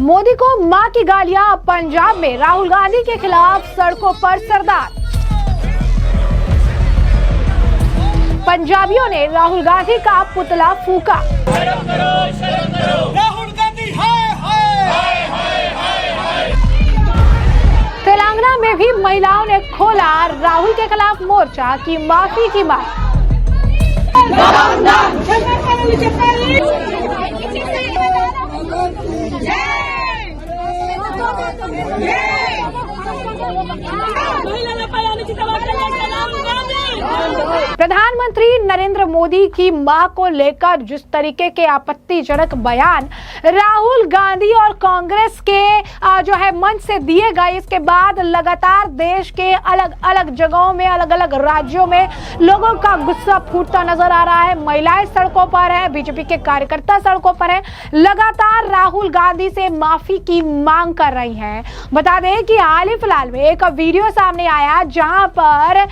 मोदी को मां की गालियां। पंजाब में राहुल गांधी के खिलाफ सड़कों पर सरदार। पंजाबियों ने राहुल गांधी का पुतला फूका। शर्म करो, शर्म करो। राहुल गांधी हाय हाय हाय हाय हाय। तेलंगाना में भी महिलाओं ने खोला राहुल के खिलाफ मोर्चा की माफी की मांग। प्रधानमंत्री नरेंद्र मोदी की मां को लेकर जिस तरीके के आपत्तिजनक बयान राहुल गांधी और कांग्रेस के जो है मंच से दिए गए, इसके बाद लगातार देश के अलग अलग जगहों में, अलग अलग राज्यों में लोगों का गुस्सा फूटता नजर आ रहा है। महिलाएं सड़कों पर है, बीजेपी के कार्यकर्ता सड़कों पर है, लगातार राहुल गांधी से माफी की मांग कर रही हैं। बता दें कि हाल ही फिलहाल में एक वीडियो सामने आया जहां पर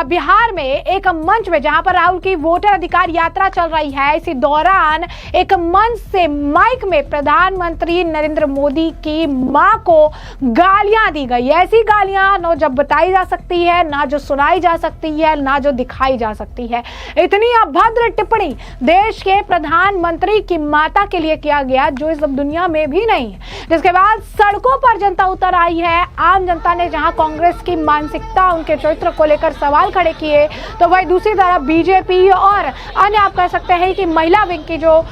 बिहार में एक मंच में, जहां पर राहुल की वोटर अधिकार यात्रा चल रही है, इसी दौरान एक मंच से माइक में प्रधानमंत्री नरेंद्र मोदी की मां को गालियां दी गई। ऐसी गालियां ना जब बताई जा सकती है, ना जो सुनाई जा सकती है, ना जो दिखाई जा सकती है। इतनी अभद्र टिप्पणी देश के प्रधानमंत्री की माता के लिए किया गया जो इस दुनिया में भी नहीं है। जिसके बाद सड़कों पर जनता उतर आई है। आम जनता ने जहां कांग्रेस की मानसिकता, उनके चरित्र को लेकर सवाल खड़े किए, तो वही दूसरी तरफ बीजेपी और अन्य आप कह सकते हैं कि महिला विंग की जो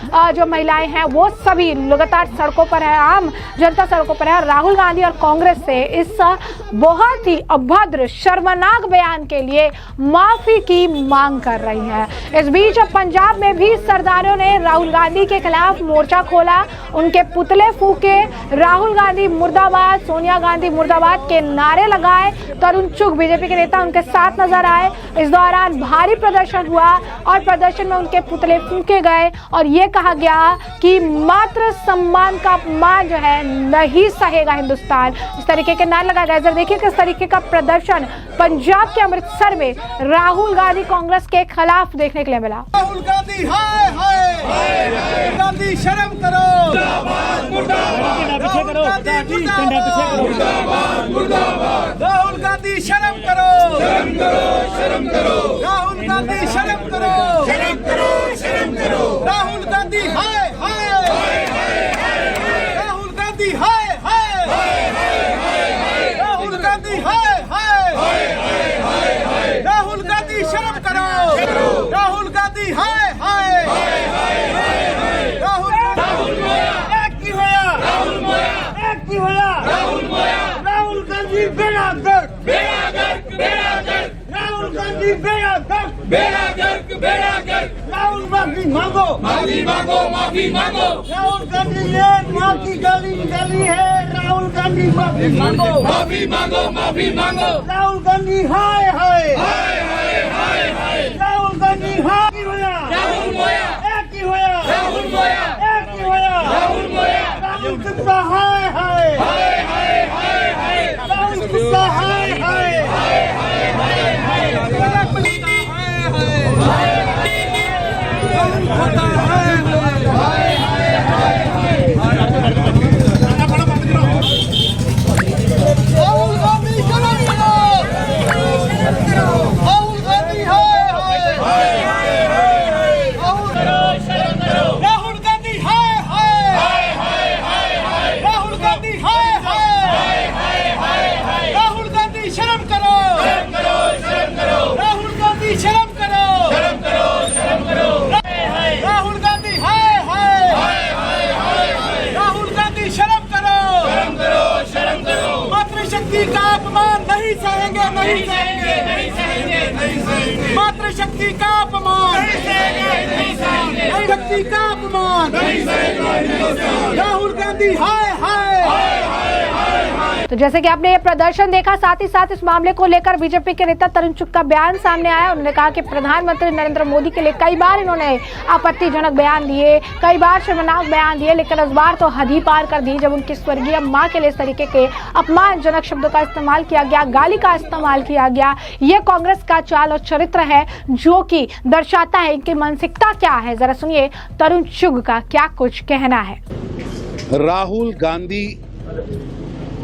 महिलाएं हैं वो सभी लगातार सड़कों पर है, आम जनता सड़कों पर है। राहुल गांधी और कांग्रेस से इस बहुत ही अभद्र शर्मनाक बयान के लिए माफी की मांग कर रही है। इस बीच पंजाब में भी सरदारों ने राहुल गांधी के खिलाफ मोर्चा खोला, उनके पुतले फूके, राहुल गांधी मुर्दाबाद, सोनिया गांधी मुर्दाबाद के नारे लगाए। तरुण चुग बीजेपी के नेता उनके साथ नजर आए। इस दौरान भारी प्रदर्शन हुआ और प्रदर्शन में उनके पुतले फूके गए और ये कहा गया कि मात्र सम्मान का अपमान जो है नहीं सहेगा हिंदुस्तान। इस तरीके के नारे लगाए गए। जरा देखिए किस तरीके का प्रदर्शन पंजाब के अमृतसर में राहुल गांधी कांग्रेस के खिलाफ देखने के लिए मिला। राहुल गांधी हाय हाय हाय। गांधी शर्म करो, पीछे करो, राहुल गांधी शर्म करो, शर्म करो, राहुल गांधी शर्म करो, शर्म करो, शर्म करो, राहुल गांधी हाय हाय राहुल गांधी हाय हाय राहुल गांधी हाय हाय राहुल गांधी शर्म करो, राहुल गांधी हाय हाय राहुल एक की होया, राहुल मोया एक की होया, राहुल मोया, राहुल गांधी बेड़ा गर्क, बेड़ा गर्क, बेड़ा गर्क, राहुल गांधी बेड़ा गर्क, बेड़ा गर्क, बेड़ा गर्क, राहुल माफी मांगो, माफी मांगो, माफी मांगो, राहुल गांधी ने मां की गाली निकाली है, राहुल गांधी माफी मांगो, माफी मांगो, माफी मांगो, राहुल गांधी हाय हाय हाय हाय हाय, राहुल गांधी हाय की होया, राहुल मोया एक की होया, राहुल मोया एक की होया, राहुल मोया, राहुल कुत्ता हाय हाय हाय हाय हाय, राहुल कुत्ता हाय हाय हाय हाय हाय, राहुल कुत्ता हाय हाय राहुल कुत्ता हाय हाय हाय हाय, राहुल गांधी शर्म करो, राहुल गांधी हाय हाय राहुल गांधी हाय हाय राहुल गांधी हाय हाय राहुल गांधी शर्म करो, राहुल गांधी शर्म करो, शर्म करो, राहुल गांधी हाय हाय राहुल गांधी शर्म करो, शर्म करो, मातृशक्ति का अपमान नहीं सहेंगे, नहीं सहेंगे, नहीं सहेंगे, नहीं सहेंगे, मातृशक्ति का अपमान नहीं सहेंगे, नहीं सहेंगे, नारी शक्ति का अपमान नहीं सहेंगे, नहीं सहेंगे, राहुल गांधी हाय हाय। तो जैसे कि आपने ये प्रदर्शन देखा, साथ ही साथ इस मामले को लेकर बीजेपी के नेता तरुण चुग का बयान सामने आया। उन्होंने कहा कि प्रधानमंत्री नरेंद्र मोदी के लिए कई बार इन्होंने आपत्तिजनक बयान दिए, कई बार शर्मनाक बयान दिए, लेकिन इस बार तो हद ही पार कर दी जब उनकी स्वर्गीय मां के लिए इस तरीके के अपमानजनक शब्दों का इस्तेमाल किया गया, गाली का इस्तेमाल किया गया। ये कांग्रेस का चाल और चरित्र है जो कि दर्शाता है इनकी मानसिकता क्या है। जरा सुनिए तरुण चुग का क्या कुछ कहना है। राहुल गांधी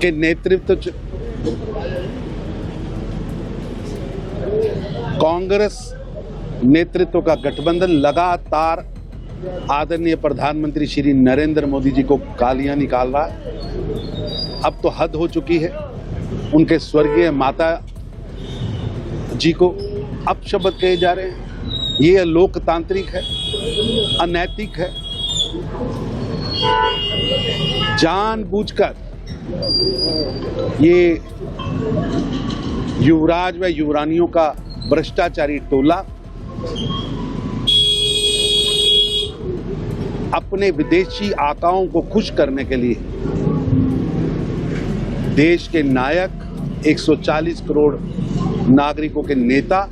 के नेतृत्व कांग्रेस नेतृत्व का गठबंधन लगातार आदरणीय प्रधानमंत्री श्री नरेंद्र मोदी जी को गालियां निकाल रहा है। अब तो हद हो चुकी है। उनके स्वर्गीय माता जी को अपशब्द कहे जा रहे हैं। ये लोकतांत्रिक है, अनैतिक है। जानबूझकर ये युवराज व युवरानियों का भ्रष्टाचारी टोला अपने विदेशी आकाओं को खुश करने के लिए देश के नायक 140 करोड़ नागरिकों के नेता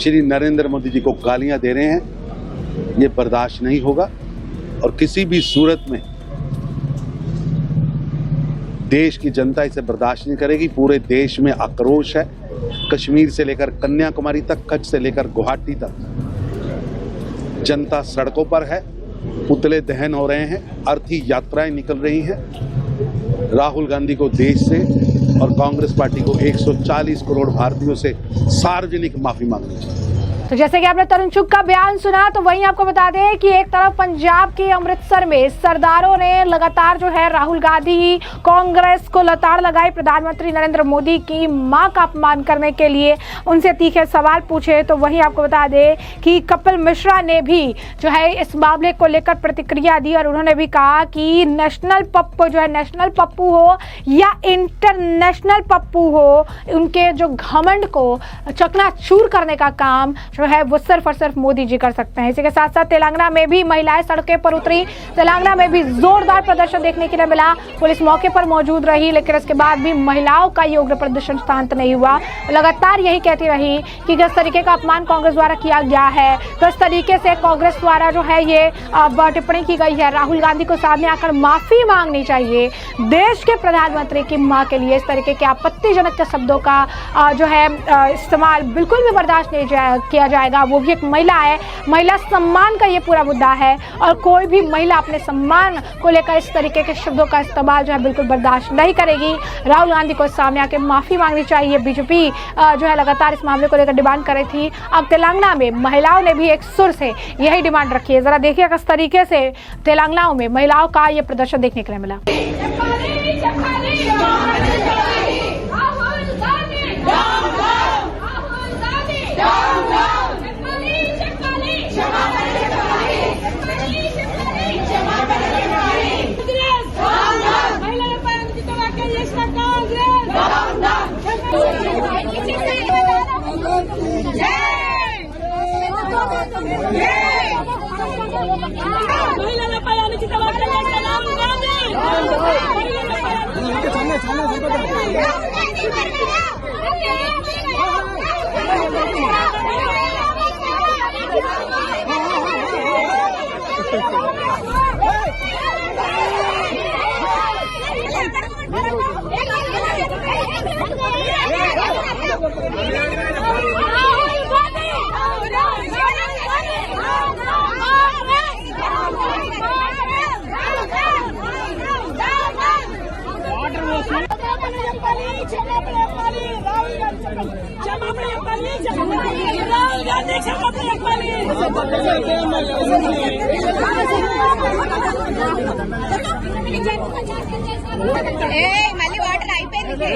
श्री नरेंद्र मोदी जी को गालियां दे रहे हैं। ये बर्दाश्त नहीं होगा और किसी भी सूरत में देश की जनता इसे बर्दाश्त नहीं करेगी। पूरे देश में आक्रोश है। कश्मीर से लेकर कन्याकुमारी तक, कच्छ से लेकर गुवाहाटी तक जनता सड़कों पर है। पुतले दहन हो रहे हैं, अर्थी यात्राएं निकल रही हैं। राहुल गांधी को देश से और कांग्रेस पार्टी को 140 करोड़ भारतीयों से सार्वजनिक माफी मांगनी चाहिए। तो जैसे कि आपने तरुण चुग का बयान सुना, तो वहीं आपको बता दें कि एक तरफ पंजाब के अमृतसर में सरदारों ने लगातार जो है राहुल गांधी कांग्रेस को लताड़ लगाई। प्रधानमंत्री नरेंद्र मोदी की मां का अपमान करने के लिए उनसे तीखे सवाल पूछे। तो वहीं आपको बता दें कि कपिल मिश्रा ने भी जो है इस मामले को लेकर प्रतिक्रिया दी और उन्होंने भी कहा कि नेशनल पप्पू जो है, नेशनल पप्पू हो या इंटरनेशनल पप्पू हो, उनके जो घमंड को चकनाचूर करने का काम जो है वो सिर्फ और सिर्फ मोदी जी कर सकते हैं। इसी के साथ साथ तेलंगाना में भी महिलाएं सड़कों पर उतरी। तेलंगाना में भी जोरदार प्रदर्शन देखने के लिए मिला। पुलिस मौके पर मौजूद रही, लेकिन इसके बाद भी महिलाओं का ये उग्र प्रदर्शन शांत नहीं हुआ। लगातार यही कहती रही कि किस तरीके का अपमान कांग्रेस द्वारा किया गया है, किस तरीके से कांग्रेस द्वारा जो है ये टिप्पणी की गई है। राहुल गांधी को सामने आकर माफी मांगनी चाहिए। देश के प्रधानमंत्री की मां के लिए इस तरीके के आपत्तिजनक शब्दों का जो है इस्तेमाल बिल्कुल भी बर्दाश्त नहीं किया जाएगा। वो भी एक महिला है। महिला सम्मान का ये पूरा मुद्दा है और कोई भी महिला अपने सम्मान को लेकर इस तरीके के शब्दों का इस्तेमाल जो है बिल्कुल बर्दाश्त नहीं करेगी। राहुल गांधी को सामने आकर माफी मांगनी चाहिए। बीजेपी जो है लगातार इस मामले को लेकर डिमांड कर रही थी। अब तेलंगाना में महिलाओं ने भी एक सुर से यही डिमांड रखी है। जरा देखिए किस तरीके से तेलंगाना में महिलाओं का ये प्रदर्शन देखने के लिए मिला। మళ్ళీ వాటర్ అయిపోయింది.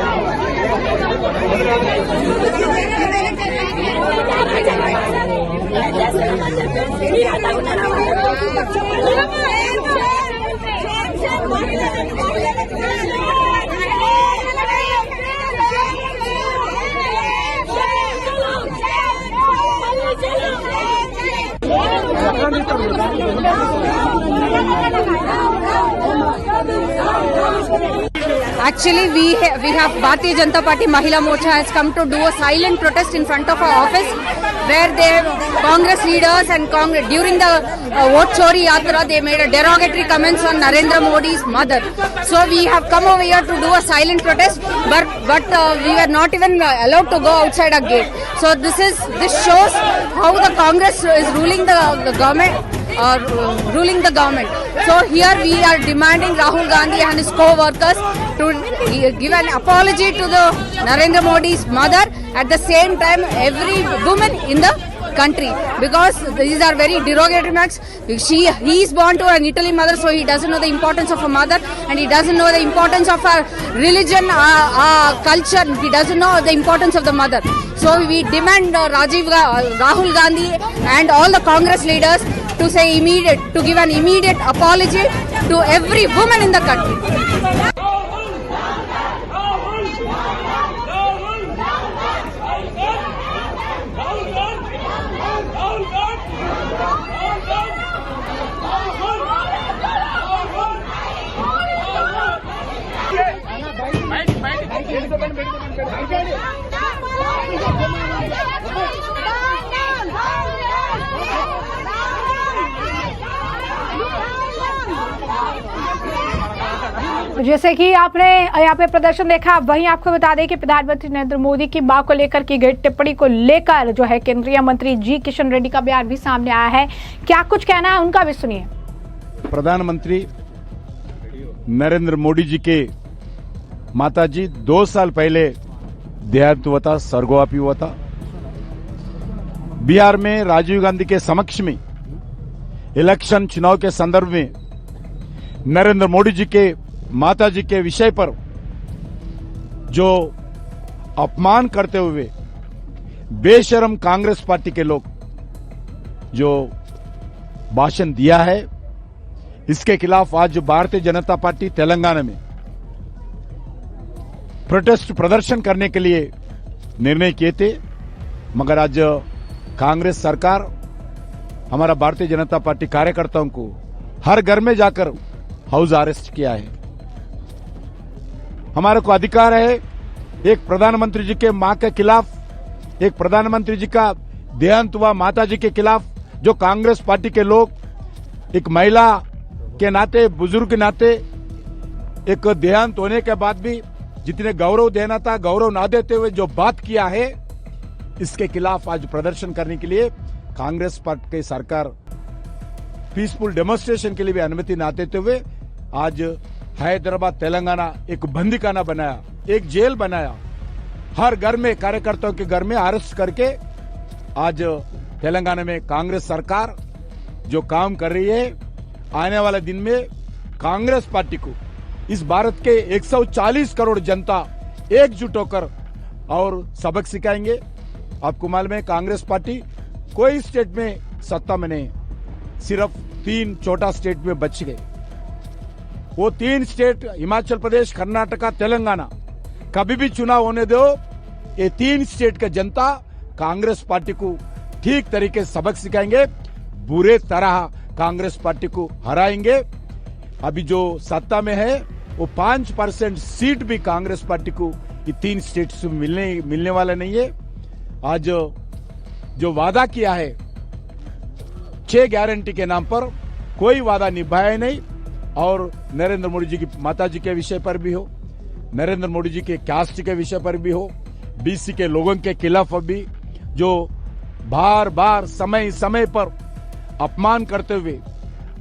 Raul Actually, we have Bharatiya Janata Party Mahila Morcha has come to do a silent protest in front of our office, where Congress leaders and during the vote chori yatra they made a derogatory comments on Narendra Modi's mother. So we have come over here to do a silent protest, but we were not even allowed to go outside our gate. So this shows how the Congress is ruling the government. Ruling the government. So here we are demanding Rahul Gandhi and his co-workers to give an apology to the Narendra Modi's mother. At the same time, every woman in the country, because these are very derogatory remarks. He is born to an Italy mother, so he doesn't know the importance of a mother, and he doesn't know the importance of our religion, culture. He doesn't know the importance of the mother. So we demand Rahul Gandhi and all the Congress leaders to give an immediate apology to every woman in the country. जैसे कि आपने यहाँ पे प्रदर्शन देखा, वहीं आपको बता दें कि प्रधानमंत्री नरेंद्र मोदी की मां को लेकर की गई टिप्पणी को लेकर जो है केंद्रीय मंत्री जी किशन रेड्डी का बयान भी सामने आया है। क्या कुछ कहना है उनका भी सुनिए। प्रधानमंत्री नरेंद्र मोदी जी के माता जी 2 साल पहले देहांत हुआ था, स्वर्गवासी हुआ था। बिहार में राजीव गांधी के समक्ष में इलेक्शन चुनाव के संदर्भ में नरेंद्र मोदी जी के माता जी के विषय पर जो अपमान करते हुए बेशरम कांग्रेस पार्टी के लोग जो भाषण दिया है, इसके खिलाफ आज भारतीय जनता पार्टी तेलंगाना में प्रोटेस्ट प्रदर्शन करने के लिए निर्णय किए थे, मगर आज कांग्रेस सरकार हमारा भारतीय जनता पार्टी कार्यकर्ताओं को हर घर में जाकर हाउस अरेस्ट किया है। हमारे को अधिकार है एक प्रधानमंत्री जी के मां के खिलाफ, एक प्रधानमंत्री जी का देहांत हुआ माता जी के खिलाफ जो कांग्रेस पार्टी के लोग एक महिला के नाते, बुजुर्ग के नाते, एक देहांत होने के बाद भी जितने गौरव देना था गौरव ना देते हुए जो बात किया है, इसके खिलाफ आज प्रदर्शन करने के लिए कांग्रेस पार्टी की सरकार पीसफुल डेमोन्स्ट्रेशन के लिए भी अनुमति ना देते हुए आज हैदराबाद तेलंगाना एक बंदीखाना बनाया, एक जेल बनाया। हर घर में कार्यकर्ताओं के घर में अरेस्ट करके आज तेलंगाना में कांग्रेस सरकार जो काम कर रही है, आने वाले दिन में कांग्रेस पार्टी को इस भारत के 140 करोड़ जनता एकजुट होकर और सबक सिखाएंगे। आपको मालूम है कांग्रेस पार्टी कोई स्टेट में सत्ता में नहीं, सिर्फ 3 छोटा स्टेट में बच गए। वो 3 स्टेट हिमाचल प्रदेश, कर्नाटका, तेलंगाना, कभी भी चुनाव होने दो, ये 3 स्टेट का जनता कांग्रेस पार्टी को ठीक तरीके से सबक सिखाएंगे, बुरे तरह कांग्रेस पार्टी को हराएंगे। अभी जो सत्ता में है वो 5% सीट भी कांग्रेस पार्टी को ये 3 स्टेट से मिलने वाला नहीं है। आज जो वादा किया है 6 गारंटी के नाम पर कोई वादा निभाया नहीं, और नरेंद्र मोदी जी की माता जी के विषय पर भी हो, नरेंद्र मोदी जी के कास्ट के विषय पर भी हो, बीसी के लोगों के खिलाफ भी जो बार बार समय समय पर अपमान करते हुए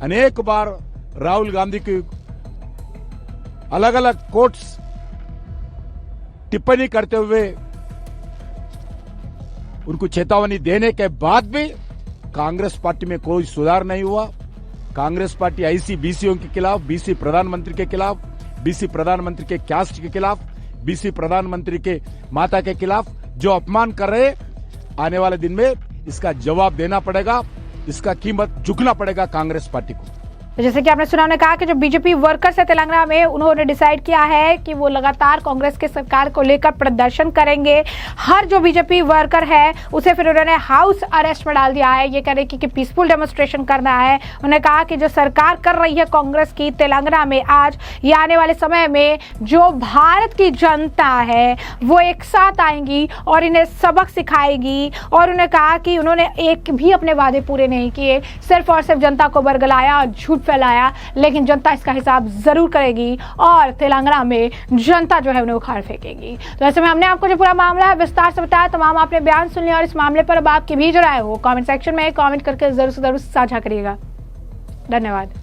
अनेक बार राहुल गांधी की अलग अलग कोर्ट्स टिप्पणी करते हुए उनको चेतावनी देने के बाद भी कांग्रेस पार्टी में कोई सुधार नहीं हुआ। कांग्रेस पार्टी ऐसी बीसीओं के खिलाफ, बीसी प्रधानमंत्री के खिलाफ, बीसी प्रधानमंत्री के कास्ट के खिलाफ, बीसी प्रधानमंत्री के माता के खिलाफ जो अपमान कर रहे, आने वाले दिन में इसका जवाब देना पड़ेगा। इसका कीमत चुकना पड़ेगा कांग्रेस पार्टी को। तो जैसे कि आपने सुना, उन्होंने कहा कि जो बीजेपी वर्कर्स है तेलंगाना में, उन्होंने डिसाइड किया है कि वो लगातार कांग्रेस के सरकार को लेकर प्रदर्शन करेंगे। हर जो बीजेपी वर्कर है उसे फिर उन्होंने हाउस अरेस्ट में डाल दिया है, ये कह रहे कि पीसफुल डेमोन्स्ट्रेशन करना है। उन्होंने कहा कि जो सरकार कर रही है कांग्रेस की तेलंगाना में आज या आने वाले समय में, जो भारत की जनता है वो एक साथ आएंगी और इन्हें सबक सिखाएगी। और उन्होंने कहा कि उन्होंने एक भी अपने वादे पूरे नहीं किए, सिर्फ और सिर्फ जनता को बरगलाया और झूठ फैलाया, लेकिन जनता इसका हिसाब जरूर करेगी और तेलंगाना में जनता जो है उन्हें उखाड़ फेंकेगी। तो ऐसे में हमने आपको जो पूरा मामला है विस्तार से बताया, तमाम आपने बयान सुन लिया और इस मामले पर अब आपकी भी जो राय हो कमेंट सेक्शन में कमेंट करके जरूर से जरूर साझा करिएगा। धन्यवाद।